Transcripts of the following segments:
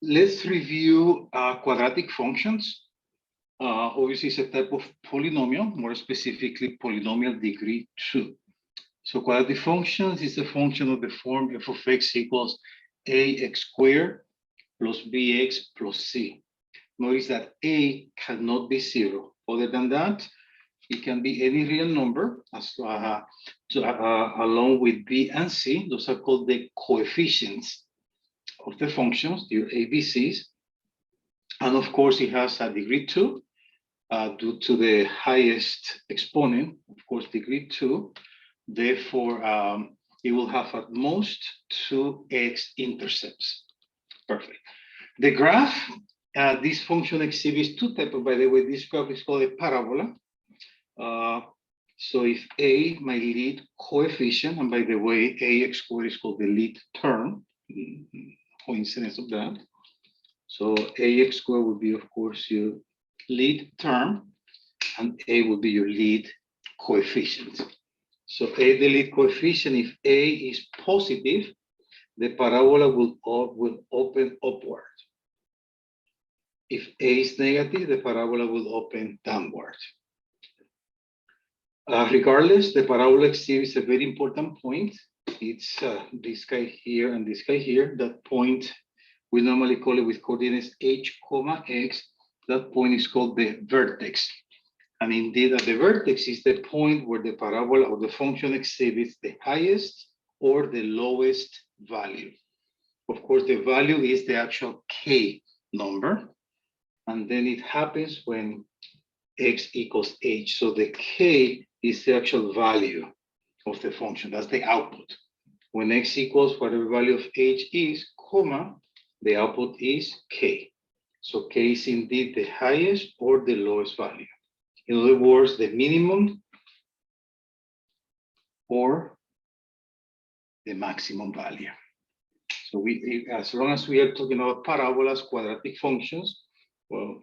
Let's review quadratic functions. Obviously, it's a type of polynomial, more specifically, polynomial degree 2. So quadratic functions is a function of the form f of x equals ax squared plus bx plus c. Notice that a cannot be 0. Other than that, it can be any real number along with b and c. Those are called the coefficients of the functions, your ABCs. And of course, it has a degree 2 due to the highest exponent, of course, degree 2. Therefore, it will have at most 2 x-intercepts. Perfect. The graph, this function exhibits two types. By the way, this graph is called a parabola. So if A, my lead coefficient, and by the way, ax squared is called the lead term, coincidence of that. So ax squared would be, of course, your lead term, and a would be your lead coefficient. So a, the lead coefficient, if a is positive, the parabola will open upward. If a is negative, the parabola will open downward. Regardless, the parabola exhibits a very important point. It's this guy here and this guy here. That point, we normally call it with coordinates h, x. That point is called the vertex. And indeed, at the vertex is the point where the parabola or the function exhibits the highest or the lowest value. Of course, the value is the actual k number. And then it happens when x equals h. So the k is the actual value of the function. That's the output. When x equals whatever value of h is, comma, the output is k. So k is indeed the highest or the lowest value. In other words, the minimum or the maximum value. So as long as we are talking about parabolas, quadratic functions, well,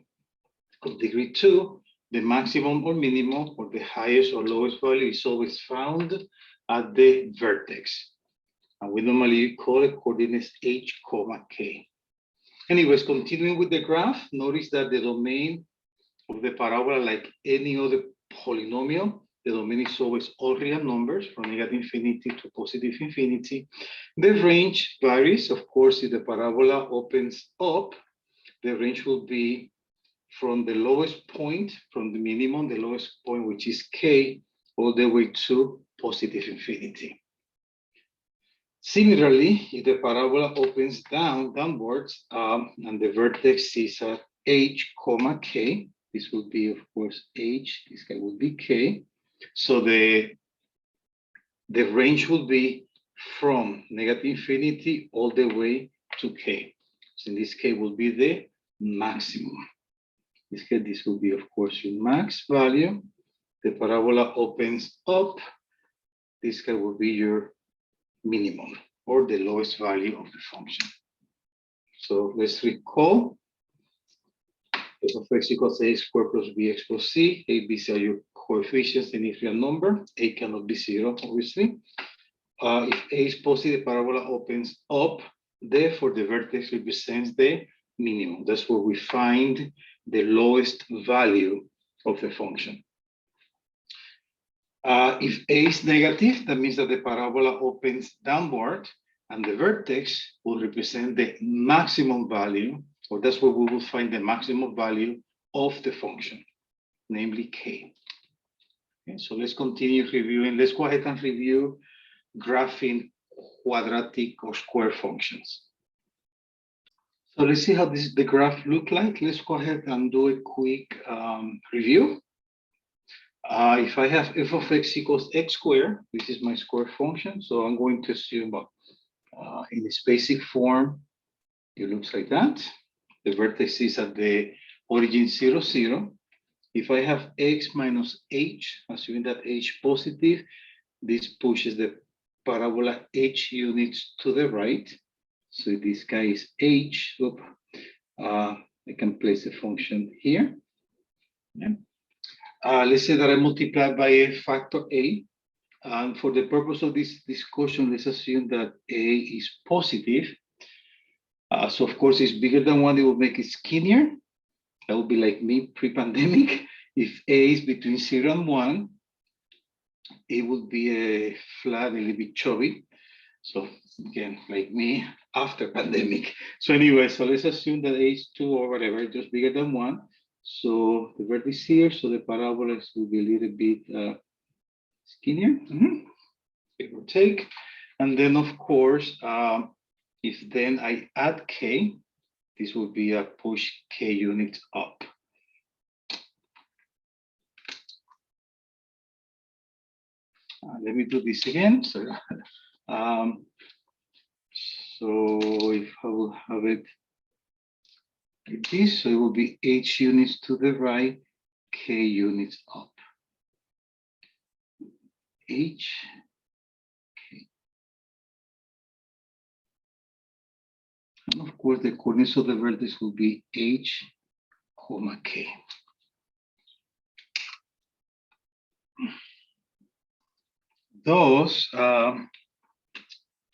of degree 2, the maximum or minimum or the highest or lowest value is always found at the vertex. And we normally call it coordinates h, k. Anyways, continuing with the graph, notice that the domain of the parabola, like any other polynomial, the domain is always all real numbers from negative infinity to positive infinity. The range varies. Of course, if the parabola opens up, the range will be from the lowest point, from the minimum, the lowest point, which is k, all the way to positive infinity. Similarly, if the parabola opens downwards, and the vertex is at h, k, this will be, of course, h, this guy will be k. So the range will be from negative infinity all the way to k. So in this case will be the maximum. In this case, this will be, of course, your max value. The parabola opens up. This guy will be your minimum or the lowest value of the function. So let's recall. F of x equals a squared plus bx plus c. A, b, c are your coefficients in each real number. A cannot be 0, obviously. If a is positive, the parabola opens up. Therefore, the vertex represents the minimum. That's where we find the lowest value of the function. If a is negative, that means that the parabola opens downward, and the vertex will represent the maximum value, or that's where we will find the maximum value of the function, namely k. Okay, so let's continue reviewing. Let's go ahead and review graphing quadratic or square functions. So let's see how the graph look like. Let's go ahead and do a quick review. If I have f of x equals x squared, this is my square function. So I'm going to assume in its basic form, it looks like that. The vertex is at the origin 0, 0. If I have x minus h, assuming that h positive, this pushes the parabola h units to the right. So this guy is h. I can place the function here. Yeah. Let's say that I multiply by a factor a. And for the purpose of this discussion, let's assume that a is positive. So of course, it's bigger than 1, it will make it skinnier. That would be like me pre-pandemic. If A is between 0 and 1, it would be a flat, a little bit chubby. So again, like me after pandemic. So anyway, so let's assume that A is 2 or whatever, just bigger than 1. So the vertex here, so the parabola will be a little bit skinnier, give or take. And then of course, if then I add K, this will be a push K units up. Let me do this again. So if I will have it like this, so it will be H units to the right, K units up. H, K. And of course, the coordinates of the vertex will be H, comma K. Those,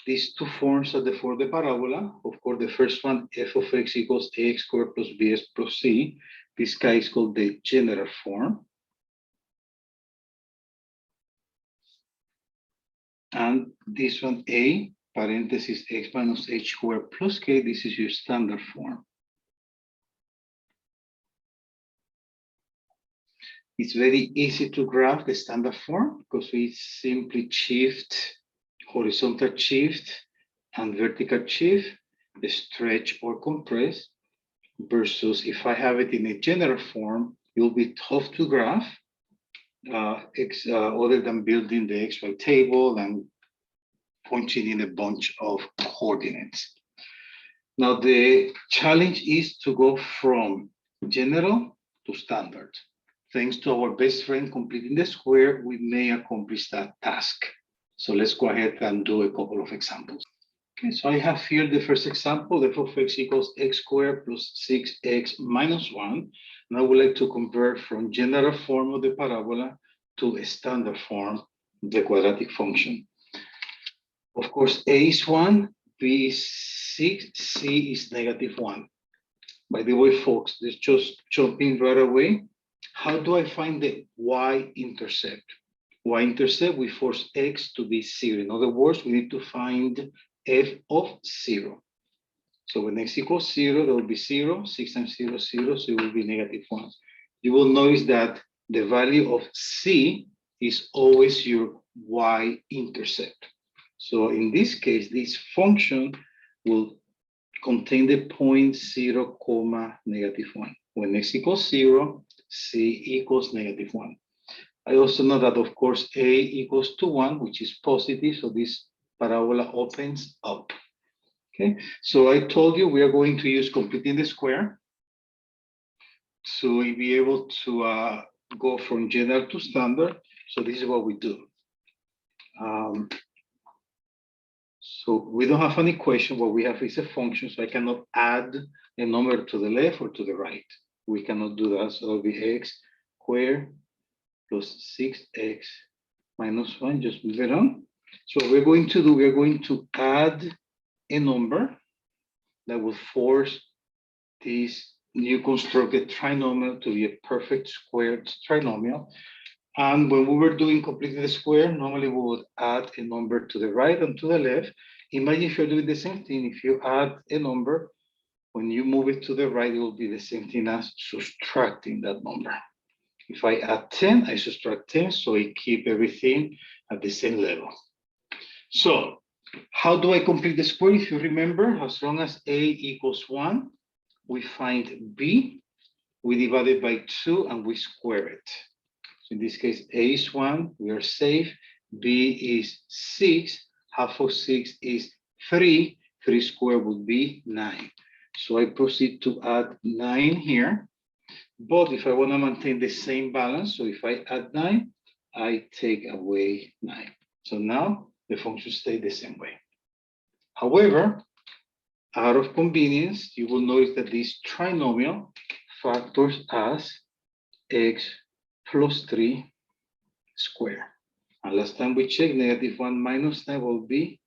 these two forms are for the parabola. Of course, the first one, f of x equals ax squared plus bs plus c. This guy is called the general form. And this one, a, parenthesis, x minus h squared plus k, this is your standard form. It's very easy to graph the standard form because we simply shift, horizontal shift and vertical shift, stretch or compress, versus if I have it in a general form, it will be tough to graph, other than building the XY table and punching in a bunch of coordinates. Now, the challenge is to go from general to standard. Thanks to our best friend completing the square, we may accomplish that task. So let's go ahead and do a couple of examples. Okay, so I have here the first example, f of x equals x squared plus 6x minus 1. And I would like to convert from general form of the parabola to a standard form, the quadratic function. Of course, a is 1, b is 6, c is -1. By the way, folks, let's just jump in right away. How do I find the y-intercept? Y-intercept, we force x to be 0. In other words, we need to find f of 0. So when x equals 0, there will be 0. 6 times 0 is 0, so it will be -1. You will notice that the value of c is always your y-intercept. So in this case, this function will contain the point 0, -1. When x equals 0, c equals -1. I also know that, of course, a equals to 1, which is positive, so this parabola opens up. Okay, so I told you we are going to use completing the square to be able to go from general to standard. So this is what we do. So we don't have any equation. What we have is a function, so I cannot add a number to the left or to the right. We cannot do that, so it'll be x squared plus 6x minus 1, just move it on. So what we're going to do, we're going to add a number that will force this new constructed trinomial to be a perfect squared trinomial. And when we were doing completing the square, normally we would add a number to the right and to the left. Imagine if you're doing the same thing, if you add a number, when you move it to the right, it will be the same thing as subtracting that number. If I add 10, I subtract 10, so I keep everything at the same level. So how do I complete the square? If you remember, as long as a equals 1, we find b, we divide it by 2, and we square it. So in this case, a is 1, we are safe. B is 6, half of 6 is 3, 3 squared would be 9. So I proceed to add 9 here. But if I want to maintain the same balance, so if I add 9, I take away 9. So now the function stays the same way. However, out of convenience, you will notice that this trinomial factors as x plus 3 squared. And last time we checked, -1 minus 9 will be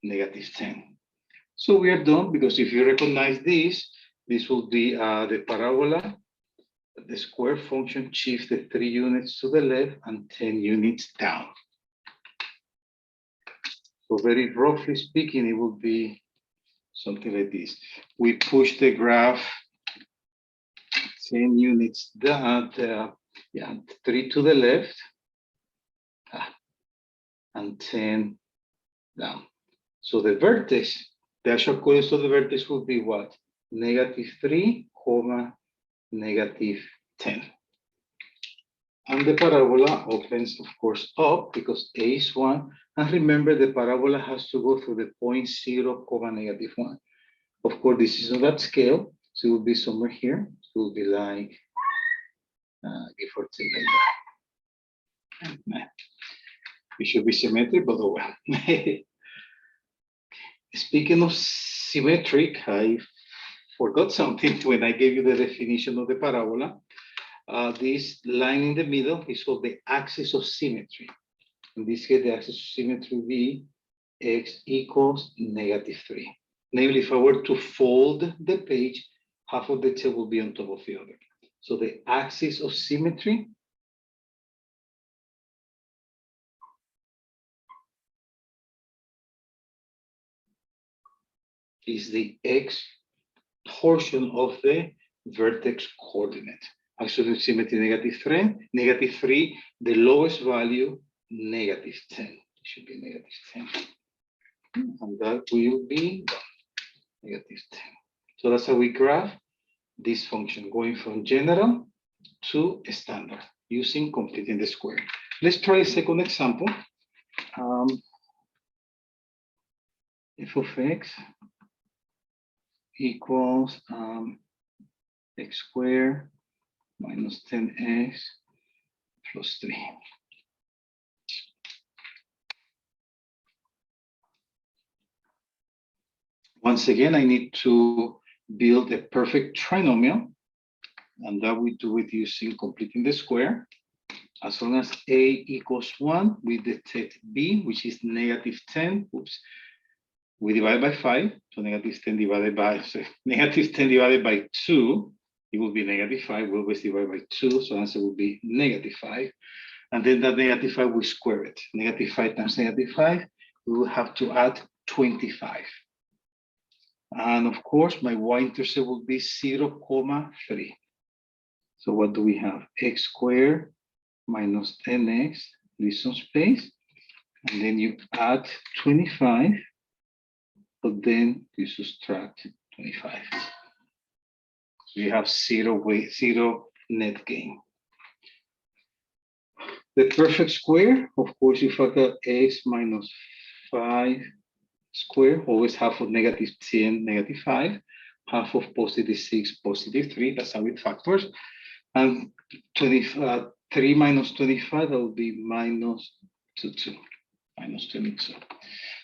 -10. So we are done, because if you recognize this will be the parabola. The square function shifts the 3 units to the left and 10 units down. So very roughly speaking, it will be something like this. We push the graph 10 units down, 3 to the left, and 10 down. So the vertex, the actual coordinates of the vertex will be what? -3, -10. And the parabola opens, of course, up because A is 1. And remember, the parabola has to go through the point 0, -1. Of course, this is on that scale, so it will be somewhere here. It will be like, give or take like that. It should be symmetric, but oh well. Speaking of symmetric, I forgot something when I gave you the definition of the parabola. This line in the middle is called the axis of symmetry. In this case, the axis of symmetry will be x equals -3. Namely, if I were to fold the page, half of the tail will be on top of the other. So the axis of symmetry is the x portion of the vertex coordinate. Axis of symmetry -3, the lowest value, -10. It should be -10. And that will be -10. So that's how we graph this function, going from general to standard using completing the square. Let's try a second example. F of x equals x squared minus 10x plus 3. Once again, I need to build a perfect trinomial, and that we do it using completing the square. As long as a equals 1, we detect b, which is -10. Oops. We divide by 5, so -10 divided by, -10 divided by 2, it will be -5. We always divide by 2, so answer will be -5. And then that -5, we square it. -5 times -5, we will have to add 25. And of course, my y-intercept will be 0,3. So what do we have? X squared minus 10x, leave some space. And then you add 25, but then you subtract 25. So you have 0 net gain. The perfect square, of course, if I got x minus 5 square, always half of -10, -5, half of +6, +3, that's how it factors. And 3 minus 25, that will be -22, -22.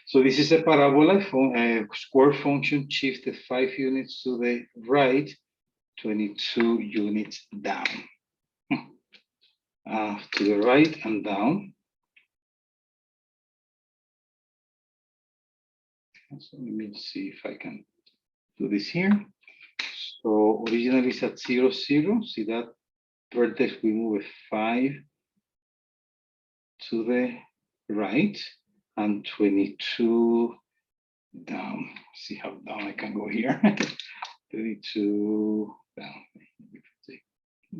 So this is a parabola, a square function shifted 5 units to the right, 22 units down. To the right and down. So let me see if I can do this here. So originally it's at 0, 0. See that vertex, we move a 5 to the right and 22 down. See how down I can go here. 32 down.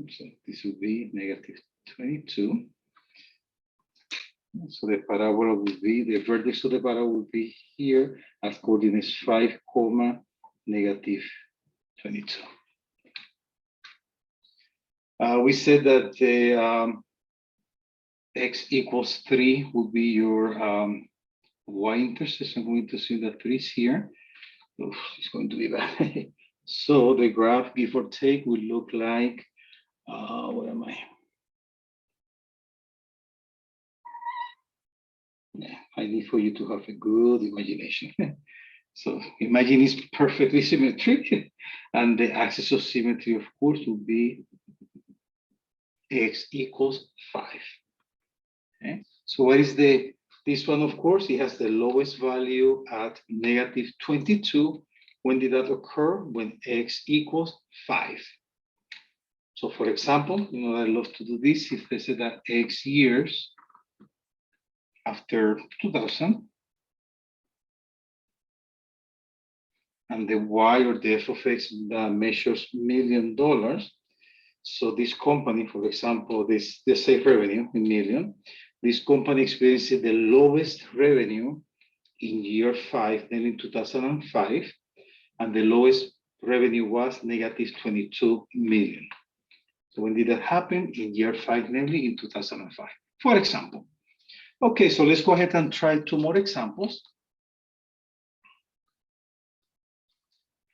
So this would be -22. So the parabola would be, the vertex of the parabola would be here at coordinates 5, -22. We said that the x equals 3 would be your y-intercept. I'm going to assume that 3 is here. Oof, it's going to be bad. So the graph, give or take, will look like, where am I? Yeah, I need for you to have a good imagination. So imagine it's perfectly symmetric, and the axis of symmetry, of course, will be x equals 5. Okay? So what is the This one, of course, it has the lowest value at -22. When did that occur? When x equals 5. So for example, I love to do this. If they say that x years after 2000, and the y or the f of x measures $1 million. So this company, for example, this say revenue in million, this company experienced the lowest revenue in year 5, then in 2005, and the lowest revenue was -22 million. So when did that happen? In year 5, namely in 2005, for example. Okay, so let's go ahead and try 2 more examples.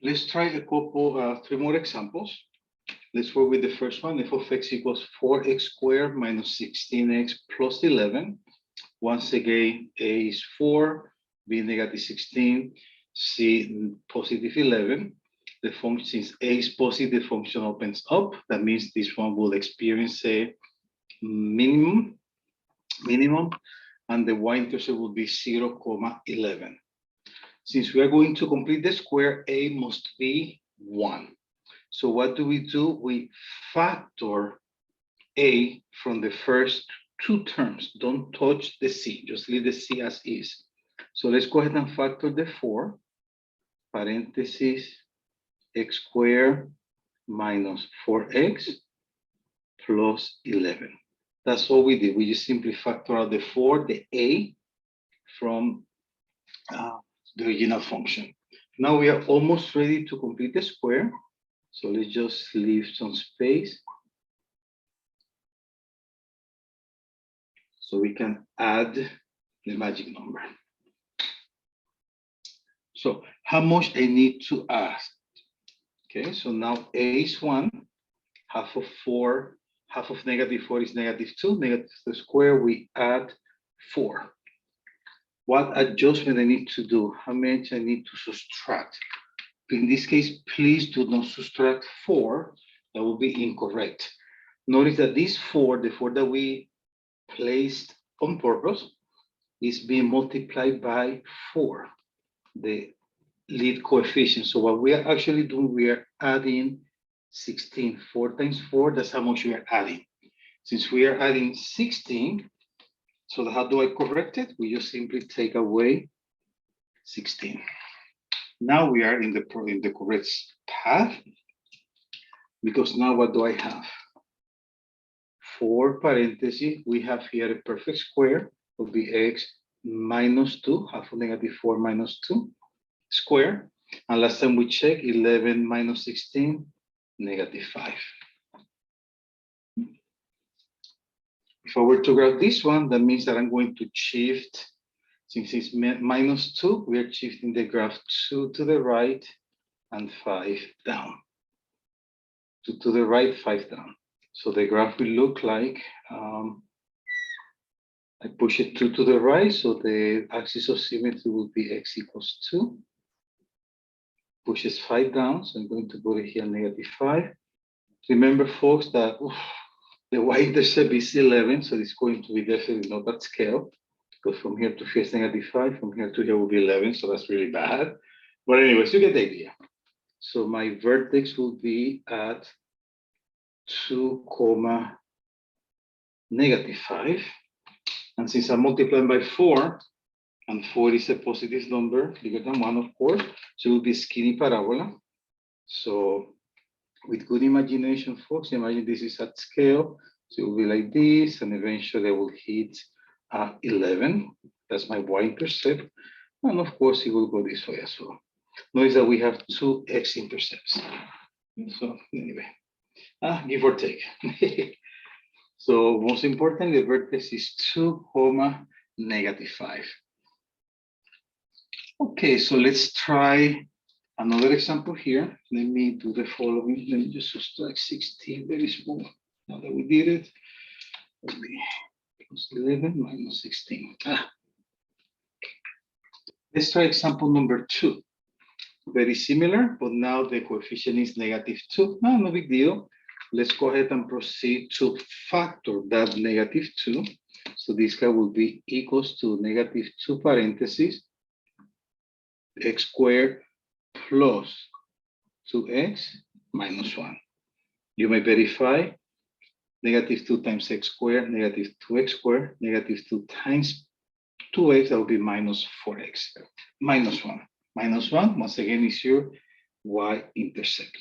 Let's try a couple, 3 more examples. Let's work with the first one. F of x equals 4x squared minus 16x plus 11. Once again, a is 4, b -16, c positive 11. The function, since a is positive, the function opens up. That means this one will experience a minimum, and the y-intercept will be 0,11. Since we are going to complete the square, a must be 1. So what do? We factor a from the first 2 terms. Don't touch the c, just leave the c as is. So let's go ahead and factor the 4, parentheses, x squared minus 4x plus 11. That's all we did. We just simply factor out the 4, the a, from the original function. Now we are almost ready to complete the square. So let's just leave some space so we can add the magic number. So how much I need to add? Okay, so now a is 1, half of -4 is -2, negative the square, we add 4. What adjustment I need to do? How much I need to subtract? In this case, please do not subtract 4. That will be incorrect. Notice that this 4, the 4 that we placed on purpose, is being multiplied by 4, the lead coefficient. So what we are actually doing, we are adding 16. 4 times 4, that's how much we are adding. Since we are adding 16, so how do I correct it? We just simply take away 16. Now we are in the correct path, because now what do I have? 4 parentheses, we have here a perfect square, will be x minus 2, half of -4 minus 2 square. And last time we checked, 11 minus 16, -5. If I were to graph this one, that means that I'm going to shift. Since it's -2, we are shifting the graph 2 to the right and 5 down. 2 to the right, 5 down. So the graph will look like, I push it 2 to the right, so the axis of symmetry will be x equals 2. Pushes 5 down, so I'm going to put it here, -5. Remember, folks, that the y-intercept is 11, so it's going to be definitely not that scale. Because from here to here is -5, from here to here will be 11, so that's really bad. But anyways, you get the idea. So my vertex will be at 2, -5. And since I'm multiplying by 4, and 4 is a positive number, bigger than 1, of course, so it will be skinny parabola. So with good imagination, folks, imagine this is at scale. So it will be like this, and eventually I will hit 11. That's my y-intercept. And of course, it will go this way as well. Notice that we have 2 x-intercepts. So anyway, give or take. So most important, the vertex is 2, -5. Okay, so let's try another example here. Let me do the following. Let me just subtract 16, very small. Now that we did it, let me plus 11 minus 16. Let's try example number 2. Very similar, but now the coefficient is -2. No big deal. Let's go ahead and proceed to factor that -2. So this guy will be equals to negative 2 parentheses, x squared plus 2x minus 1. You may verify negative 2 times x squared, negative 2x squared, negative 2 times 2x, that will be minus 4x, minus 1. Minus 1, once again, is your y-intercept.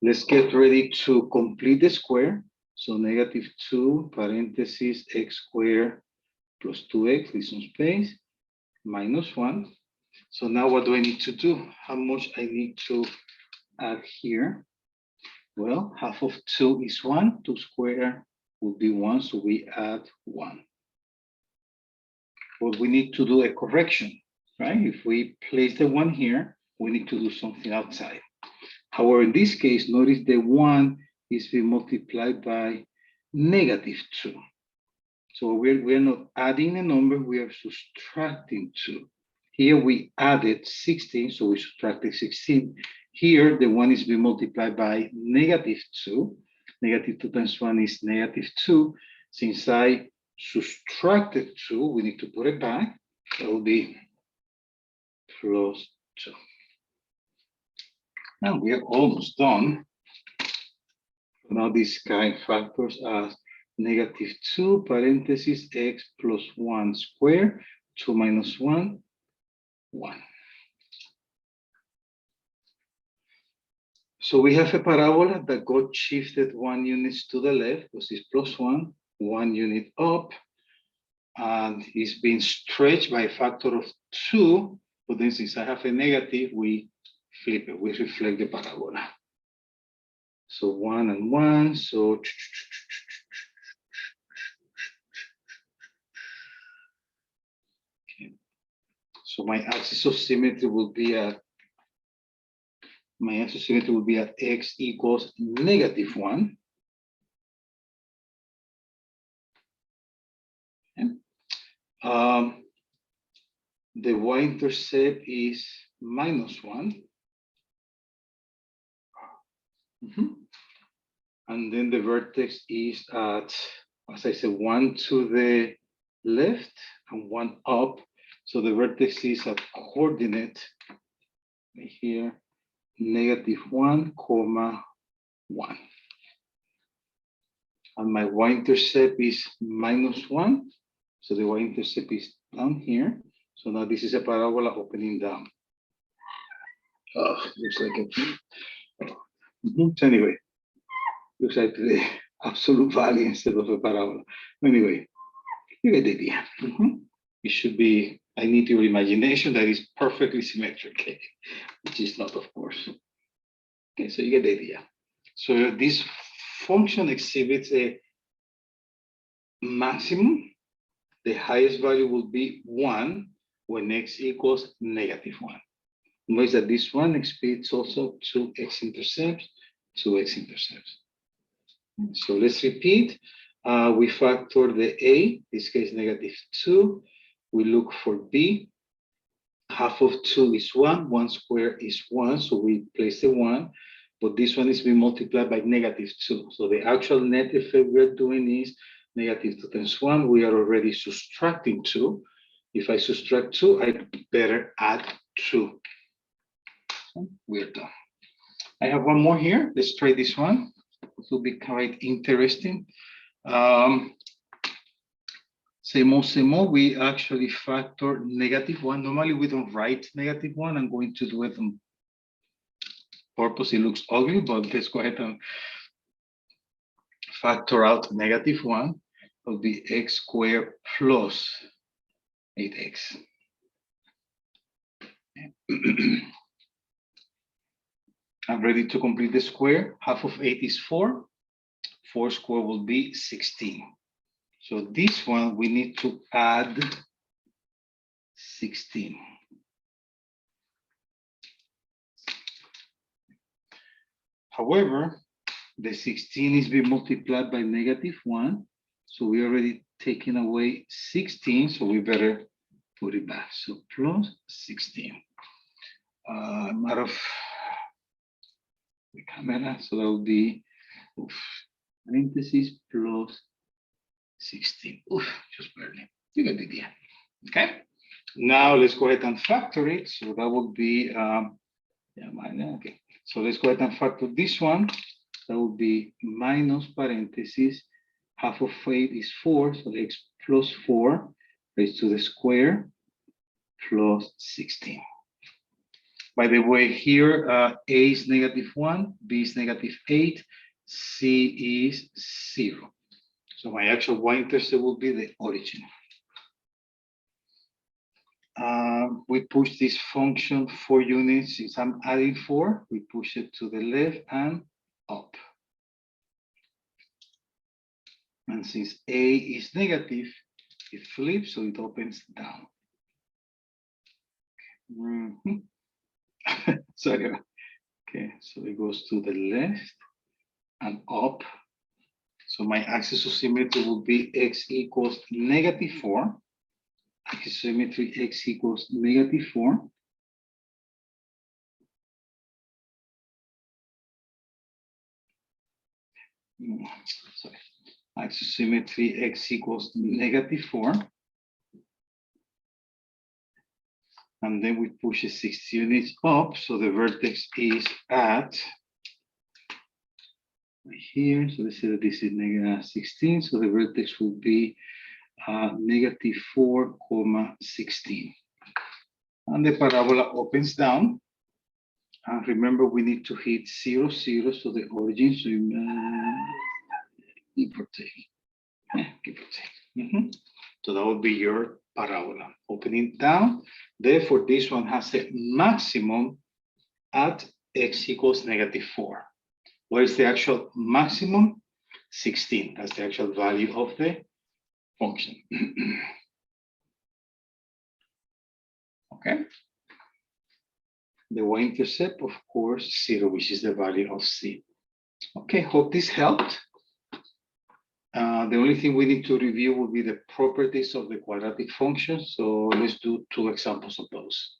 Let's get ready to complete the square. So negative 2 parentheses x squared plus 2x, leave some space, minus 1. So now what do I need to do? How much I need to add here? Well, half of 2 is 1. 2 squared will be 1, so we add 1. But we need to do a correction, right? If we place the 1 here, we need to do something outside. However, in this case, notice the 1 is being multiplied by negative 2. So we're not adding a number, we are subtracting 2. Here we added 16, so we subtracted 16. Here, the 1 is being multiplied by negative 2. Negative 2 times 1 is negative 2. Since I subtracted 2, we need to put it back. That will be plus 2. Now we are almost done. Now this guy factors as negative 2 parentheses x plus 1 squared, 2 minus 1, 1. So we have a parabola that got shifted 1 unit to the left, because it's plus 1, 1 unit up, and it's being stretched by a factor of 2. But then since I have a negative, we flip it, we reflect the parabola. So 1 and 1, so okay. So my axis of symmetry will be at x equals negative 1. Okay. The y-intercept is minus 1. And then the vertex is at, as I said, 1 to the left and 1 up. So the vertex is at coordinate right here, negative 1, comma 1. And my y-intercept is minus 1. So the y-intercept is down here. So now this is a parabola opening down. Oh, looks like a... So anyway, looks like the absolute value instead of a parabola. Anyway, you get the idea. It should be, I need your imagination that is perfectly symmetric, which is not, of course. Okay, so you get the idea. So this function exhibits a maximum. The highest value will be 1 when x equals negative 1. Notice that this one exhibits also 2 x-intercepts, 2 x-intercepts. So let's repeat. We factor the a, this case negative 2. We look for b. Half of 2 is 1. 1 squared is 1, so we place the 1. But this one is being multiplied by negative 2. So the actual net effect we're doing is negative 2 times 1. We are already subtracting 2. If I subtract 2, I better add 2. We're done. I have one more here. Let's try this one. It will be quite interesting. Same, we actually factor negative 1. Normally we don't write negative 1. I'm going to do it on purpose. It looks ugly, but let's go ahead and factor out negative 1. It will be x squared plus 8x. I'm ready to complete the square. Half of 8 is 4. 4 squared will be 16. So this one, we need to add 16. However, the 16 is being multiplied by negative 1. So we already taken away 16, so we better put it back. So plus 16. I'm out of the camera, so that will be parentheses plus 16. Oof, just barely. You get the idea. Okay. Now let's go ahead and factor it. So that would be, okay. So let's go ahead and factor this one. That would be minus parentheses. Half of 8 is 4. So x plus 4 raised to the square plus 16. By the way, here A is -1, B is -8, C is 0. So my actual y-intercept will be the origin. We push this function 4 units. Since I'm adding 4, we push it to the left and up. And since A is negative, it flips, so it opens down. Sorry. Okay, so it goes to the left and up. So my axis of symmetry will be x equals -4. Axis of symmetry x equals -4. Sorry. Axis of symmetry x equals -4. And then we push it 6 units up. So the vertex is at right here. So let's say that this is -16. So the vertex will be -4, 16. And the parabola opens down. And remember, we need to hit 0, 0. So the origin, so give or take. Give or take. So that would be your parabola opening down. Therefore, this one has a maximum at x equals -4. What is the actual maximum? 16. That's the actual value of the function. Okay. The y-intercept, of course, 0, which is the value of c. Okay, hope this helped. The only thing we need to review will be the properties of the quadratic function. So let's do 2 examples of those.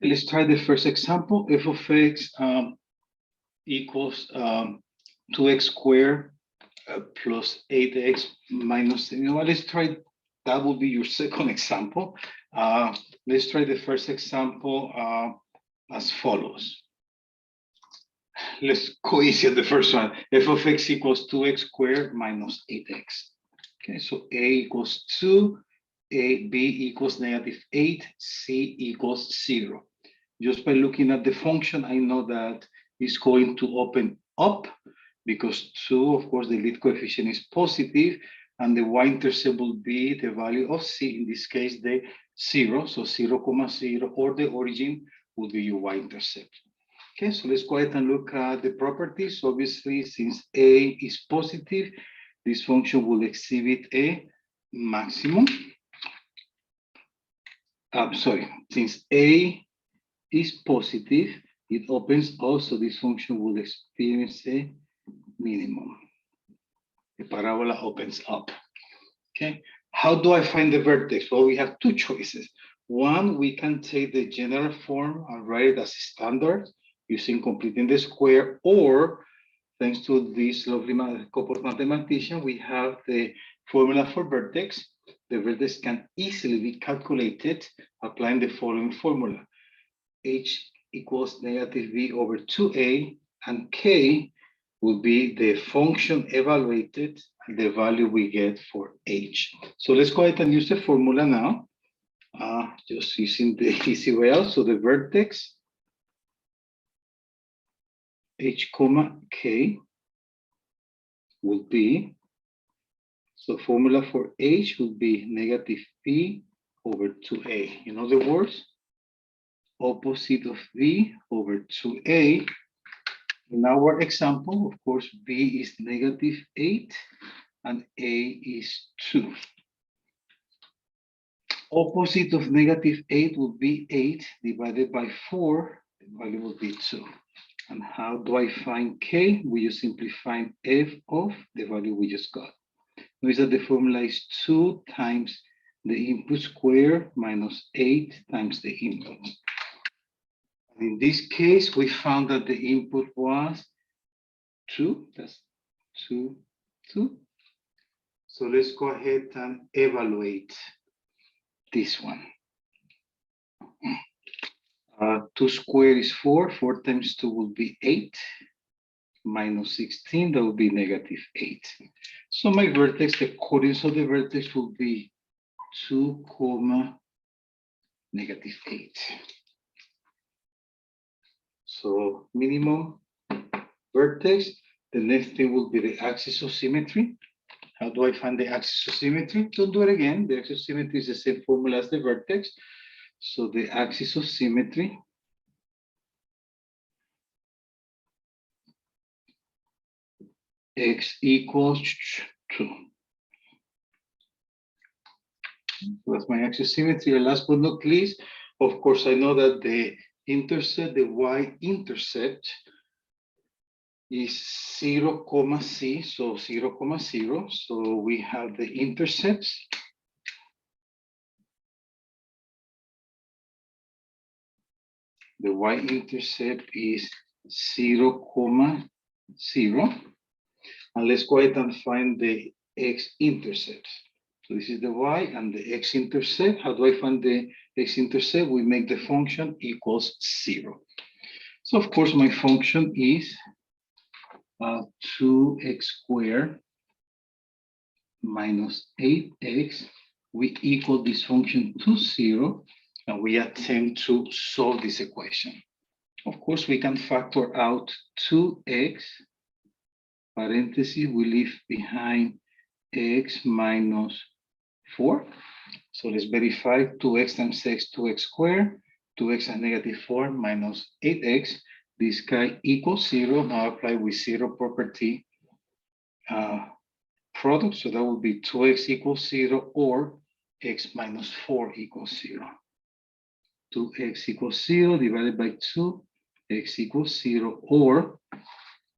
Let's try the first example. F of x equals 2x squared plus 8x minus, let's try, that will be your second example. Let's try the first example as follows. Let's go easy on the first one. F of x equals 2x squared minus 8x. Okay, so a equals 2, b equals -8, c equals 0. Just by looking at the function, I know that it's going to open up because 2, of course, the lead coefficient is positive, and the y-intercept will be the value of c, in this case, the 0. So 0, 0, or the origin will be your y-intercept. Okay, so let's go ahead and look at the properties. Obviously, since a is positive, this function will exhibit a maximum. Since a is positive, it opens also, this function will experience a minimum. The parabola opens up. Okay, how do I find the vertex? Well, we have 2 choices. One, we can take the general form and write it as standard using completing the square, or thanks to this lovely couple of mathematicians, we have the formula for vertex. The vertex can easily be calculated applying the following formula. H equals -b over 2a, and k will be the function evaluated and the value we get for h. So let's go ahead and use the formula now. Just using the easy way out. So the vertex h comma k will be, so formula for h will be -b over 2a. In other words, opposite of b over 2a. In our example, of course, b is -8 and a is 2. Opposite of -8 would be 8 divided by 4, the value will be 2. And how do I find k? We just simply find f of the value we just got. Notice that the formula is 2 times the input square minus 8 times the input. In this case, we found that the input was 2. That's 2, 2. So let's go ahead and evaluate this one. 2 squared is 4. 4 times 2 will be 8. Minus 16, that will be negative 8. So my vertex, the coordinates of the vertex will be 2, negative 8. So minimum vertex. The next thing will be the axis of symmetry. How do I find the axis of symmetry? Don't do it again. The axis of symmetry is the same formula as the vertex. So the axis of symmetry x equals 2. That's my axis of symmetry. And last but not least, of course, I know that the intercept, the y-intercept is 0, c, so 0, 0. So we have the intercepts. The y-intercept is 0, 0. And let's go ahead and find the x-intercept. So this is the y and the x-intercept. How do I find the x-intercept? We make the function equals 0. So of course my function is 2x squared minus 8x. We equal this function to 0, and we attempt to solve this equation. Of course, we can factor out 2x, parentheses, we leave behind x minus 4. So let's verify 2x times x, 2x squared, 2x and negative 4 minus 8x. This guy equals 0. Now apply with 0 property product. So that will be 2x equals 0 or x minus 4 equals 0. 2x equals 0 divided by 2, x equals 0, or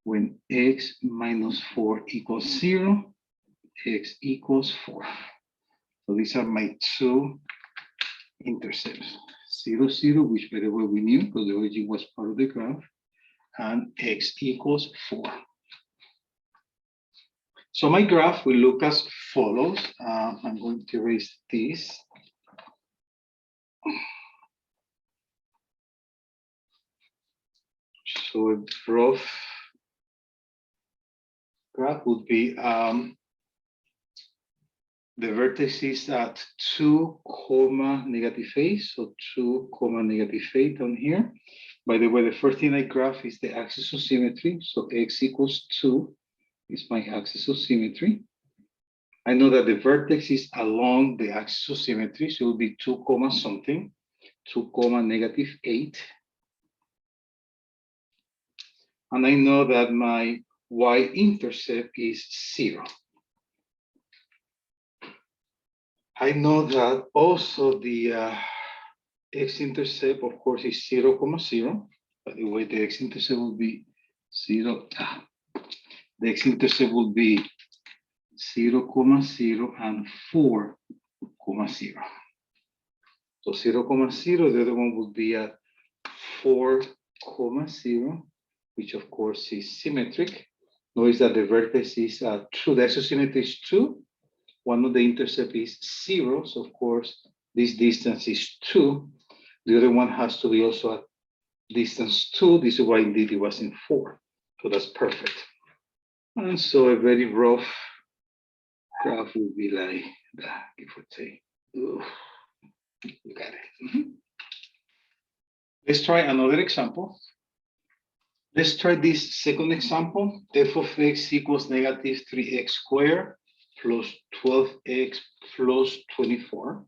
when x minus 4 equals 0, x equals 4. So these are my two intercepts. 0, 0, which by the way we knew because the origin was part of the graph, and x equals 4. So my graph will look as follows. I'm going to erase this. So a rough graph would be the vertex is at 2, negative 8. So 2, negative 8 down here. By the way, the first thing I graph is the axis of symmetry. So x equals 2 is my axis of symmetry. I know that the vertex is along the axis of symmetry. So it will be 2, something, 2, negative 8. And I know that my y-intercept is 0. I know that also the x-intercept, of course, is 0, 0. By the way, the x-intercept will be 0. The x-intercept will be 0, 0 and 4, 0. So 0, 0, the other one will be at 4, 0, which of course is symmetric. Notice that the vertex is 2, the axisymmetry is 2. One of the intercept is 0, so of course this distance is 2. The other one has to be also at distance 2. This is why indeed it was in 4. So that's perfect. And so a very rough graph will be like that, give or take. Ooh, you got it. Let's try another example. Let's try this second example. F of x equals negative 3x squared plus 12x plus 24.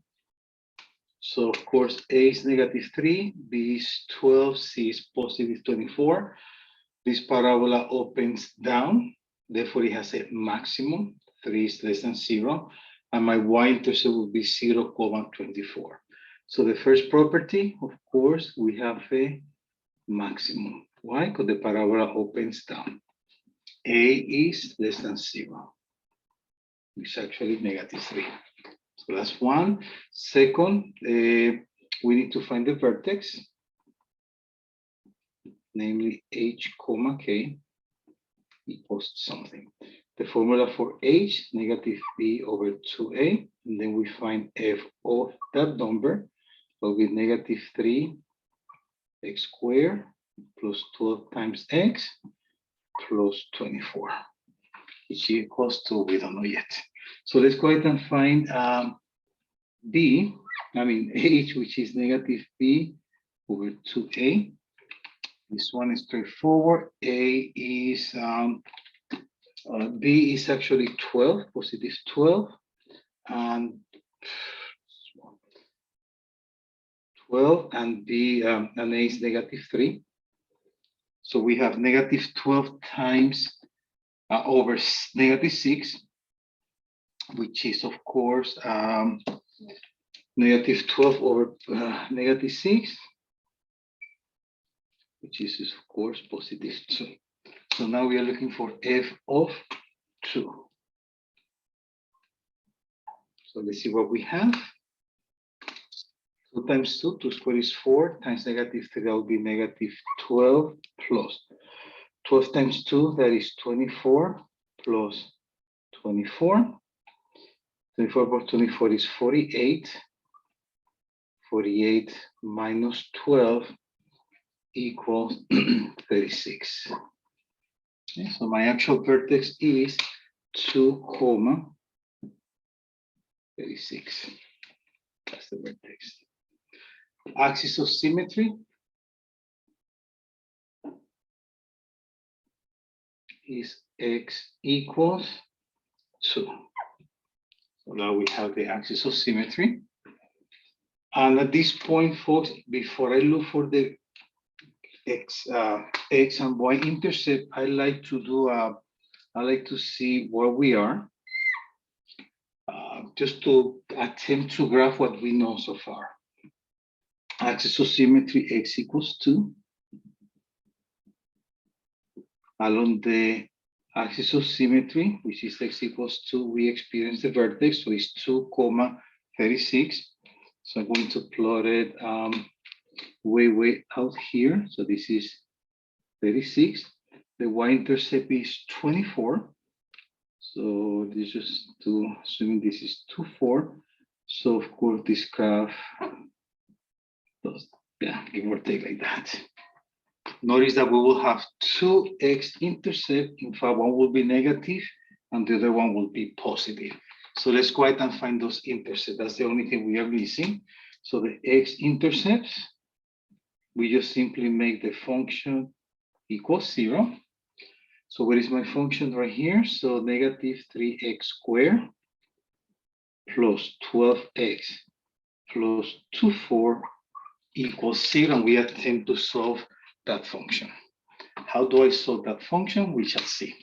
So of course, A is negative 3, B is 12, C is positive 24. This parabola opens down, therefore it has a maximum, 3 is less than 0, and my y-intercept will be 0, 24. So the first property, of course, we have a maximum. Why? Because the parabola opens down. A is less than 0. It's actually negative 3. So that's one. Second, we need to find the vertex, namely h, k equals something. the formula for h, negative b over 2a, and then we find f of that number. So with negative 3 x squared plus 12 times x plus 24, which equals to, we don't know yet. So let's go ahead and find h, which is negative b over 2a. This one is straightforward. A is, b is actually 12, positive 12, and 12, and b, and a is negative 3. So we have negative 12 times over negative 6, which is, of course, negative 12 over negative 6, which is, of course, positive 2. So now we are looking for f of 2. So let's see what we have. 2 times 2, 2 squared is 4, times negative 3, that will be negative 12 plus 12 times 2, that is 24, plus 24. 24 plus 24 is 48. 48 minus 12 equals 36. Okay, so my actual vertex is 2, 36. That's the vertex. Axis of symmetry is x equals 2. So now we have the axis of symmetry. And at this point, folks, before I look for the x and y intercept, I like to see where we are, just to attempt to graph what we know so far. Axis of symmetry, x equals 2. Along the axis of symmetry, which is x equals 2, we experience the vertex, so it's 2, 36. So I'm going to plot it way out here. So this is 36. The y-intercept is 24. So this is assuming this is 2, 4. So of course this graph does, give or take like that. Notice that we will have 2 x-intercept. In fact, one will be negative and the other one will be positive. So let's go ahead and find those intercepts. That's the only thing we are missing. So the x-intercepts, we just simply make the function equals 0. So what is my function right here? So negative 3x squared plus 12x plus 24 equals 0. And we attempt to solve that function. How do I solve that function? We shall see.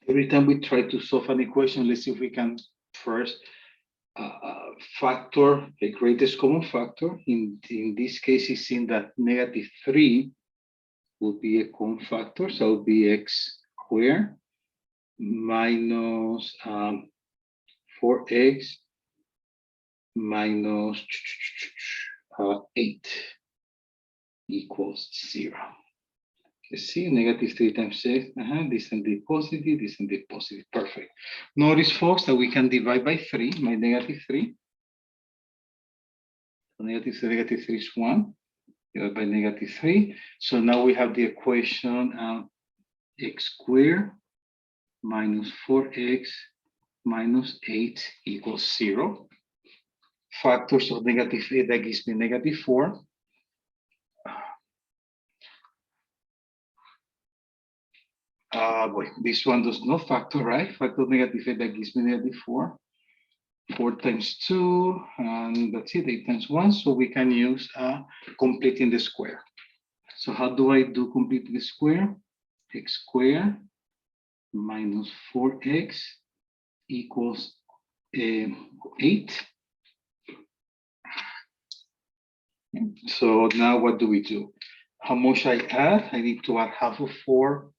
Every time we try to solve an equation, let's see if we can first factor the greatest common factor. In this case, it's seen that negative 3 will be a common factor, so it will be x squared minus 4x minus 8 equals 0. You see, negative 3 times 6, this and the positive, this and the positive, perfect. Notice, folks, that we can divide by 3, my negative 3. So negative 3 is 1, divided by negative 3. So now we have the equation x squared minus 4x minus 8 equals 0. Factors of negative 8, that gives me negative 4. This one does not factor, right? Factor negative 8, that gives me negative 4. 4 times 2, and that's it, 8 times 1. So we can use completing the square. So how do I do completing the square? X squared minus 4x equals 8. So now what do we do? How much I add? I need to add half of 4.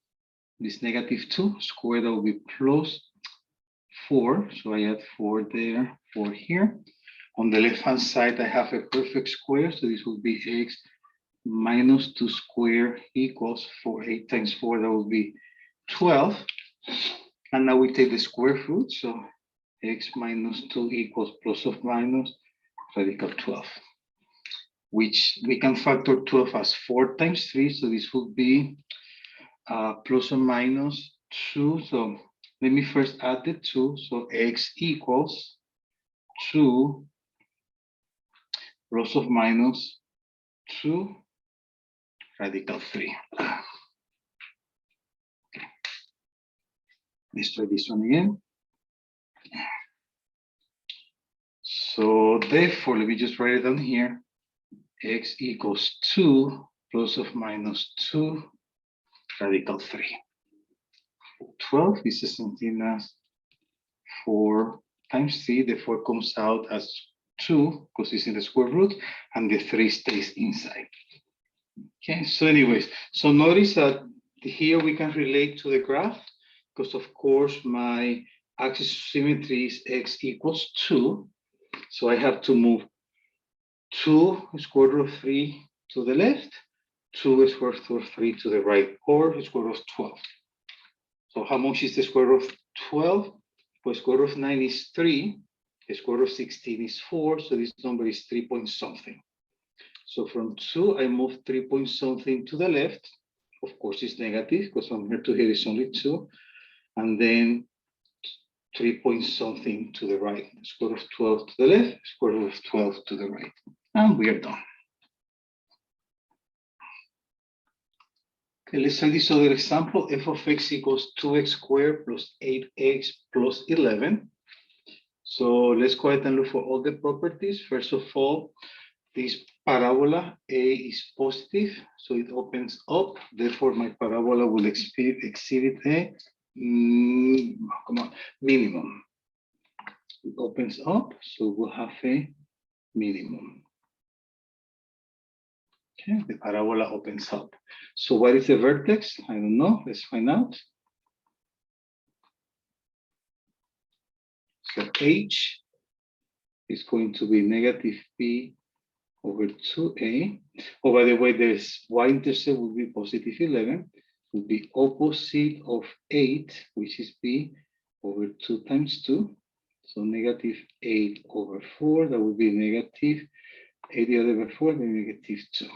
This negative 2 squared, that will be plus 4. So I add 4 there, 4 here. On the left-hand side, I have a perfect square. So this will be x minus 2 squared equals 4. 8 times 4, that would be 12. And now we take the square root, so x minus 2 equals plus or minus radical 12, which we can factor 12 as 4 times 3, so this would be plus or minus 2. So let me first add the 2, so x equals 2 plus or minus 2 radical 3. Let's try this one again. So therefore, let me just write it down here. X equals 2 plus or minus 2 radical 3. 12 is the same as 4 times 3. The 4 comes out as 2 because it's in the square root, and the 3 stays inside. Okay, so anyways, so notice that here we can relate to the graph because of course my axis of symmetry is x equals 2. So I have to move 2 square root of 3 to the left, 2 square root of 3 to the right, or square root of 12. So how much is the square root of 12? Well, square root of 9 is 3, the square root of 16 is 4, so this number is 3 point something. So from 2, I move 3 point something to the left. Of course, it's negative because from here to here is only 2. And then 3 point something to the right. Square root of 12 to the left, square root of 12 to the right. And we are done. Okay, let's try this other example. F of x equals 2x squared plus 8x plus 11. So let's go ahead and look for all the properties. First of all, this parabola A is positive, so it opens up. Therefore, my parabola will exhibit a minimum. It opens up, so we'll have a minimum. Okay, the parabola opens up. So what is the vertex? I don't know. Let's find out. So H is going to be negative B over 2A. Oh, by the way, there's y-intercept will be positive 11, will be opposite of 8, which is B over 2 times 2. So negative 8 over 4, that would be negative 8 divided by 4, then negative 2.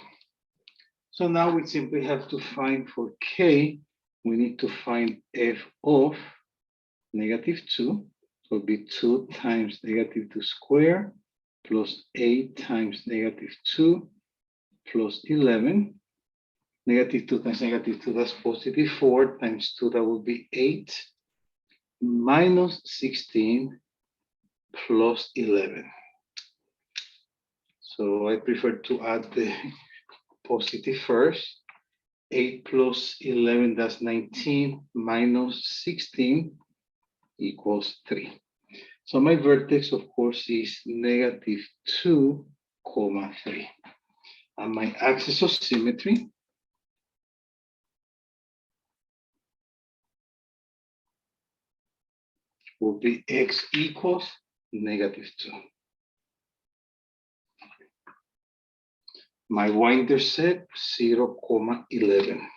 So now we simply have to find for K, we need to find F of negative 2. So it will be 2 times negative 2 squared plus 8 times negative 2 plus 11. Negative 2 times negative 2, that's positive 4 times 2, that will be 8 minus 16 plus 11. So I prefer to add the positive first. 8 plus 11, that's 19 minus 16 equals 3. So my vertex, of course, is negative 2, 3. And my axis of symmetry will be x equals negative 2. My y-intercept, 0, 11.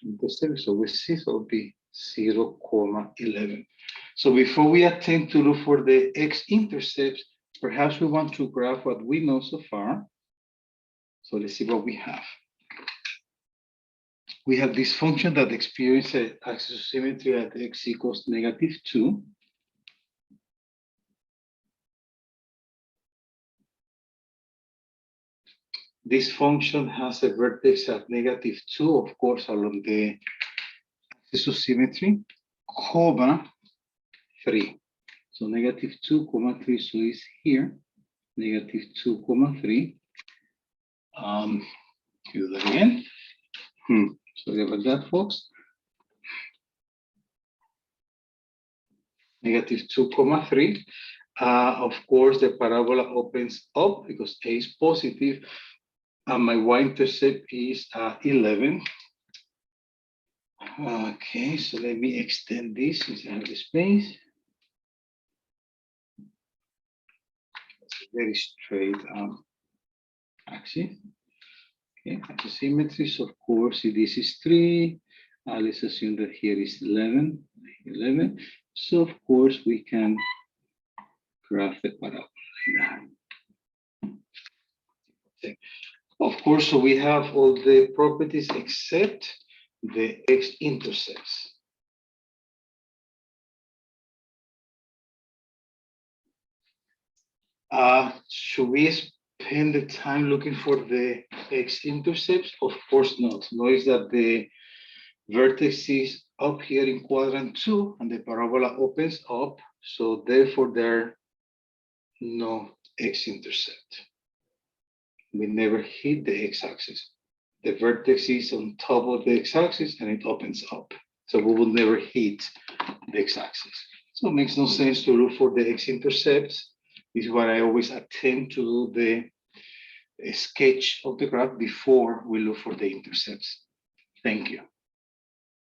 Intercept, so we see, so it will be 0, 11. So before we attempt to look for the x-intercepts, perhaps we want to graph what we know so far. So let's see what we have. We have this function that experiences axis of symmetry at x equals negative 2. This function has a vertex at negative 2, of course, along the axis of symmetry, 3. So negative 2, 3, so it's here, negative 2, 3. Do that again. Sorry about that, folks. Negative 2, 3. Of course, the parabola opens up because A is positive, and my y-intercept is 11. Okay, so let me extend this since I have the space. very straight axis. Okay, axisymmetry. So of course, if this is 3, let's assume that here is 11. So of course, we can graph the parabola like that. Okay. Of course, so we have all the properties except the x-intercepts. Should we spend the time looking for the x-intercepts? Of course not. Notice that the vertex is up here in quadrant 2 and the parabola opens up. So therefore there are no x-intercept. We never hit the x-axis. The vertex is on top of the x-axis and it opens up. So we will never hit the x-axis. So it makes no sense to look for the x-intercepts. This is what I always attempt to do the sketch of the graph before we look for the intercepts. Thank you.